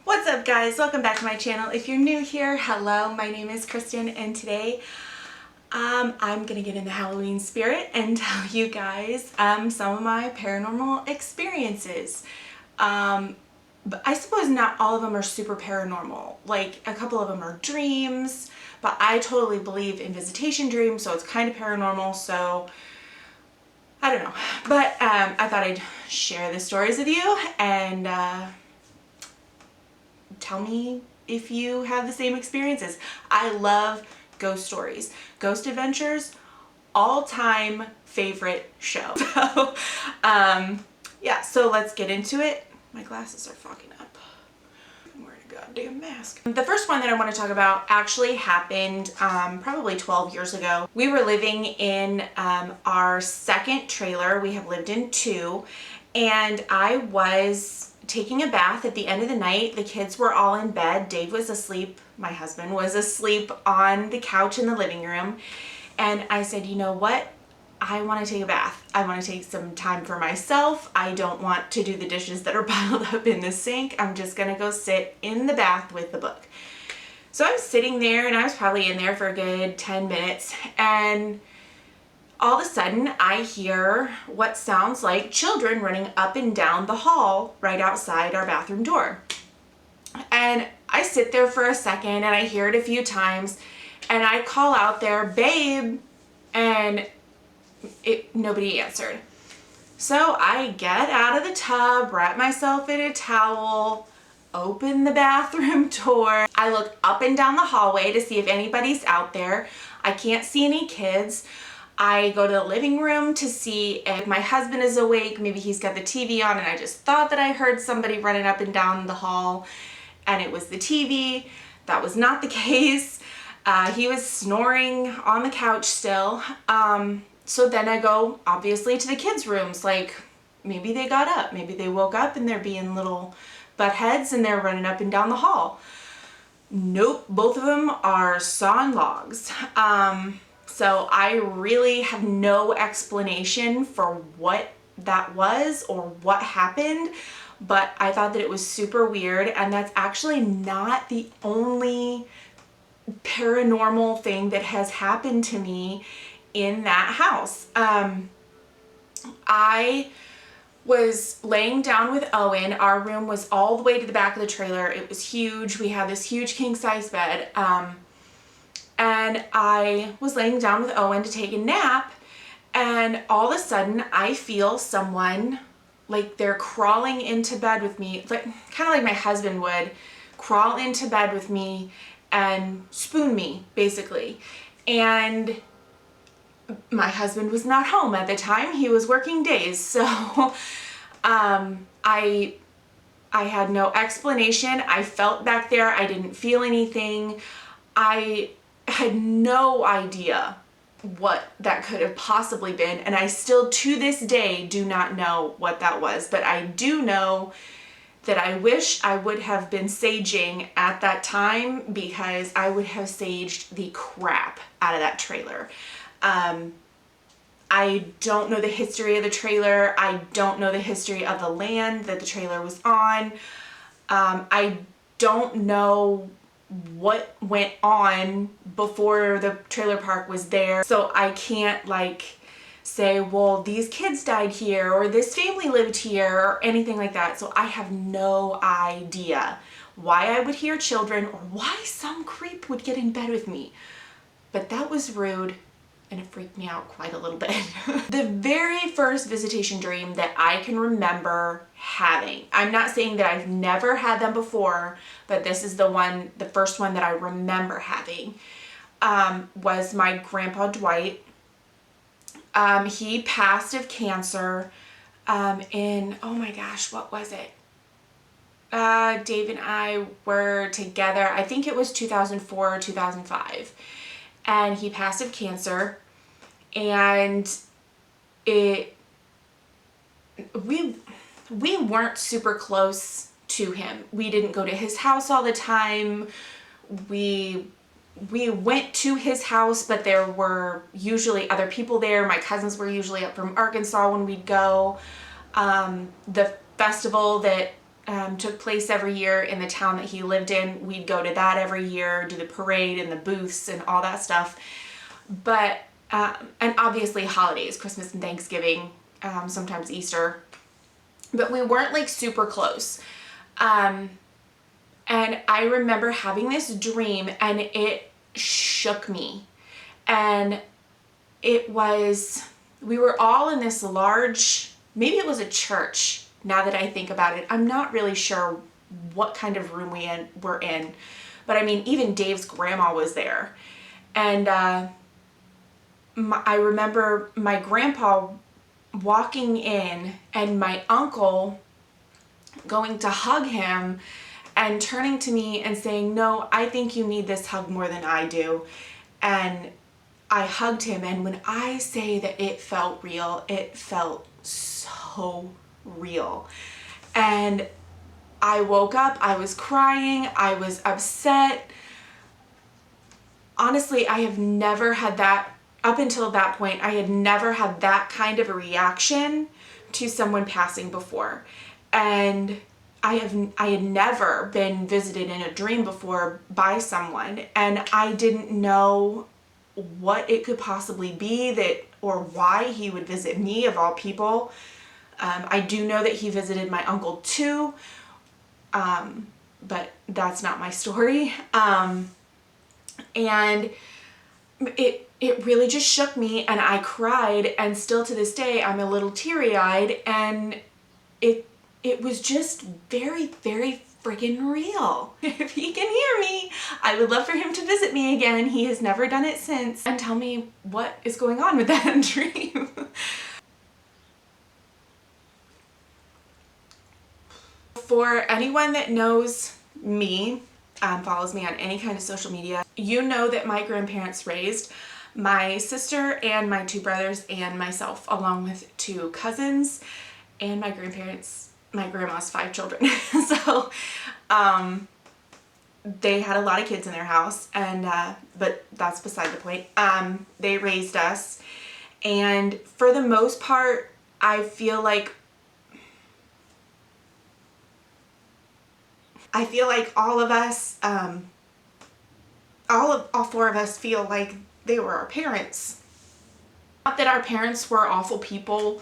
What's up guys? Welcome back to my channel. If you're new here, hello, my name is Kristen and today I'm gonna get in the Halloween spirit and tell you guys some of my paranormal experiences. But I suppose not all of them are super paranormal. Like a couple of them are dreams, but I totally believe in Visitation Dream, so it's kind of paranormal, so I don't know. But I thought I'd share the stories with you and tell me if you have the same experiences. I love ghost stories. Ghost Adventures, all-time favorite show. So, yeah, so let's get into it. My glasses are fogging up. I'm wearing a goddamn mask. The first one that I want to talk about actually happened probably 12 years ago. We were living in our second trailer. We have lived in two, and I was taking a bath at the end of the night. The kids were all in bed. Dave was asleep. My husband was asleep on the couch in the living room. And I said, you know what? I want to take a bath. I want to take some time for myself. I don't want to do the dishes that are piled up in the sink. I'm just going to go sit in the bath with the book. So I'm sitting there, and I was probably in there for a good 10 minutes. And all of a sudden, I hear what sounds like children running up and down the hall right outside our bathroom door. And I sit there for a second, and I hear it a few times, and I call out there, "Babe," and nobody answered. So I get out of the tub, wrap myself in a towel, open the bathroom door. I look up and down the hallway to see if anybody's out there. I can't see any kids. I go to the living room to see if my husband is awake. Maybe he's got the TV on, and I just thought that I heard somebody running up and down the hall, and it was the TV. That was not the case. He was snoring on the couch still. So then I go, obviously, to the kids' rooms. Like, maybe they got up. Maybe they woke up and they're being little butt heads and they're running up and down the hall. Nope, both of them are sawn logs. So I really have no explanation for what that was or what happened, but I thought that it was super weird, and that's actually not the only paranormal thing that has happened to me in that house. I was laying down with Owen. Our room was all the way to the back of the trailer. It was huge. We had this huge king-size bed. And I was laying down with Owen to take a nap, and all of a sudden I feel someone, like they're crawling into bed with me, like kind of like my husband would crawl into bed with me and spoon me, basically. And my husband was not home at the time. He was working days. So I had no explanation. I felt back there. I didn't feel anything. I had no idea what that could have possibly been, and I still to this day do not know what that was, but I do know that I wish I would have been saging at that time, because I would have saged the crap out of that trailer. I don't know the history of the trailer. I don't know the history of the land that the trailer was on. I don't know what went on before the trailer park was there. So I can't like say, well, these kids died here or this family lived here or anything like that. So I have no idea why I would hear children or why some creep would get in bed with me. But that was rude, and it freaked me out quite a little bit. The very first visitation dream that I can remember having, I'm not saying that I've never had them before, but this is the first one that I remember having, was my grandpa Dwight. He passed of cancer in, oh my gosh, what was it? Dave and I were together, I think it was 2004 or 2005. And he passed of cancer, and we weren't super close to him. We didn't go to his house all the time. We went to his house, but there were usually other people there. My cousins were usually up from Arkansas when we'd go. The festival that took place every year in the town that he lived in. We'd go to that every year, do the parade and the booths and all that stuff. But, and obviously holidays, Christmas and Thanksgiving, sometimes Easter. But we weren't like super close. And I remember having this dream and it shook me. And it was, we were all in this large, maybe it was a church now that I think about it. I'm not really sure what kind of room we're in. But I mean, even Dave's grandma was there. And I remember my grandpa walking in and my uncle going to hug him and turning to me and saying, "No, I think you need this hug more than I do." And I hugged him, and when I say that it felt real, it felt so real. And I woke up, I was crying, I was upset. Honestly, I have never had that, up until that point, I had never had that kind of a reaction to someone passing before. And I had never been visited in a dream before by someone, and I didn't know what it could possibly be that, or why he would visit me of all people. I do know that he visited my uncle too, but that's not my story. And it really just shook me, and I cried, and still to this day I'm a little teary-eyed, and it was just very, very friggin' real. If he can hear me, I would love for him to visit me again. He has never done it since. And tell me what is going on with that dream. For anyone that knows me, follows me on any kind of social media, you know that my grandparents raised my sister and my two brothers and myself, along with two cousins, and my grandma's 5 children. So they had a lot of kids in their house, and but that's beside the point. They raised us, and for the most part, I feel like all of us, all 4 of us feel like they were our parents. Not that our parents were awful people.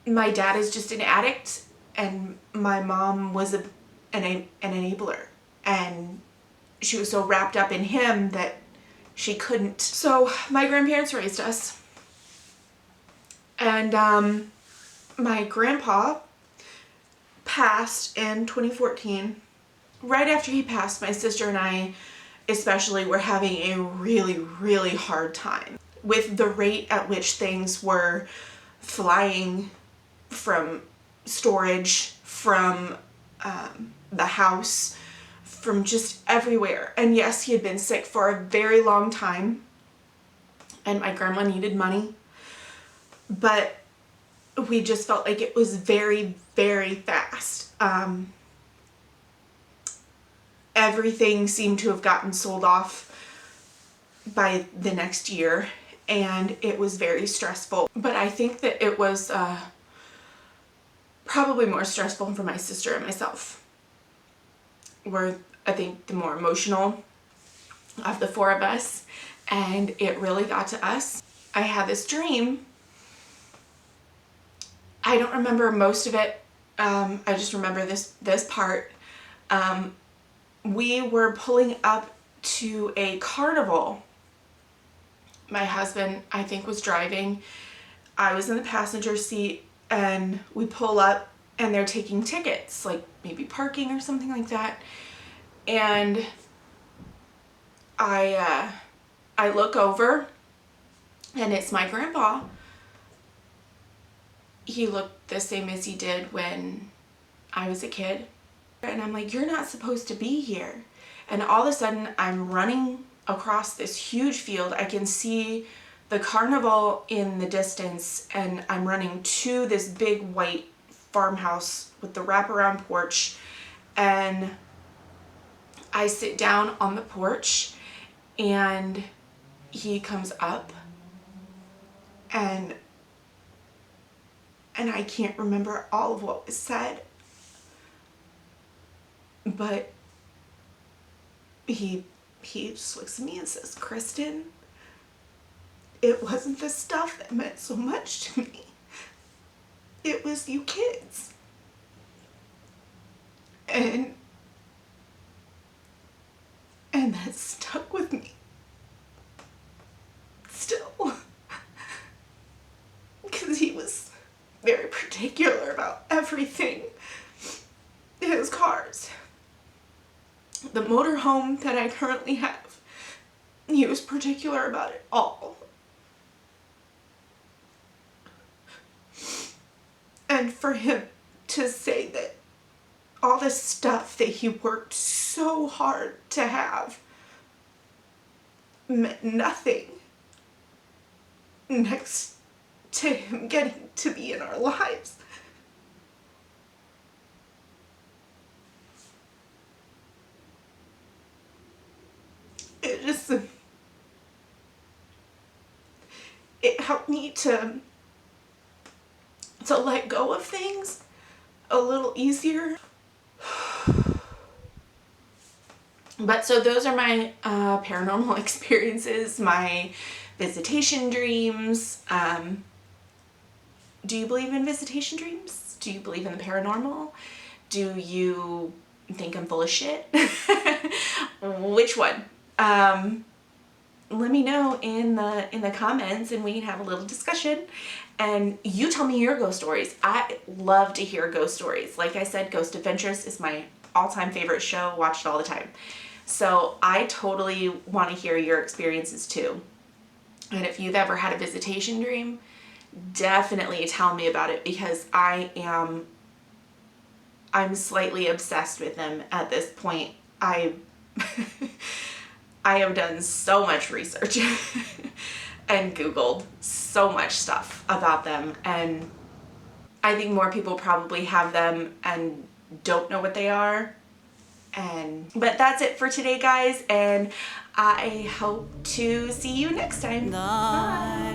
My dad is just an addict, and my mom was an enabler, and she was so wrapped up in him that she couldn't. So my grandparents raised us, and my grandpa passed in 2014. Right after he passed, my sister and I especially were having a really, really hard time with the rate at which things were flying from storage, from the house, from just everywhere. And yes, he had been sick for a very long time, and my grandma needed money, but we just felt like it was very, very fast. Everything seemed to have gotten sold off by the next year, and it was very stressful. But I think that it was probably more stressful for my sister and myself. We're, I think, the more emotional of the 4 of us, and it really got to us. I had this dream. I don't remember most of it. I just remember this part. We were pulling up to a carnival. My husband, I think, was driving. I was in the passenger seat, and we pull up, and they're taking tickets, like maybe parking or something like that. And I look over, and it's my grandpa. He looked the same as he did when I was a kid. And I'm like, "You're not supposed to be here." And all of a sudden, I'm running across this huge field. I can see the carnival in the distance, and I'm running to this big white farmhouse with the wraparound porch. And I sit down on the porch, and he comes up, and I can't remember all of what was said, But he just looks at me and says, Kristen, it wasn't the stuff that meant so much to me. It was you kids. And that stuck with me. Still. Because he was very particular about everything. His cars. The motorhome that I currently have. He was particular about it all. And for him to say that all this stuff that he worked so hard to have meant nothing next to him getting to be in our lives. It just, it helped me to let go of things a little easier. But so those are my paranormal experiences, my visitation dreams. Do you believe in visitation dreams? Do you believe in the paranormal? Do you think I'm full of shit? Which one? Let me know in the comments and we can have a little discussion. And you tell me your ghost stories. I love to hear ghost stories. Like I said, Ghost Adventures is my all-time favorite show. Watch it all the time. So I totally want to hear your experiences too. And if you've ever had a visitation dream, definitely tell me about it, because I'm slightly obsessed with them at this point. I have done so much research and Googled so much stuff about them, and I think more people probably have them and don't know what they are. But that's it for today, guys, and I hope to see you next time. Bye.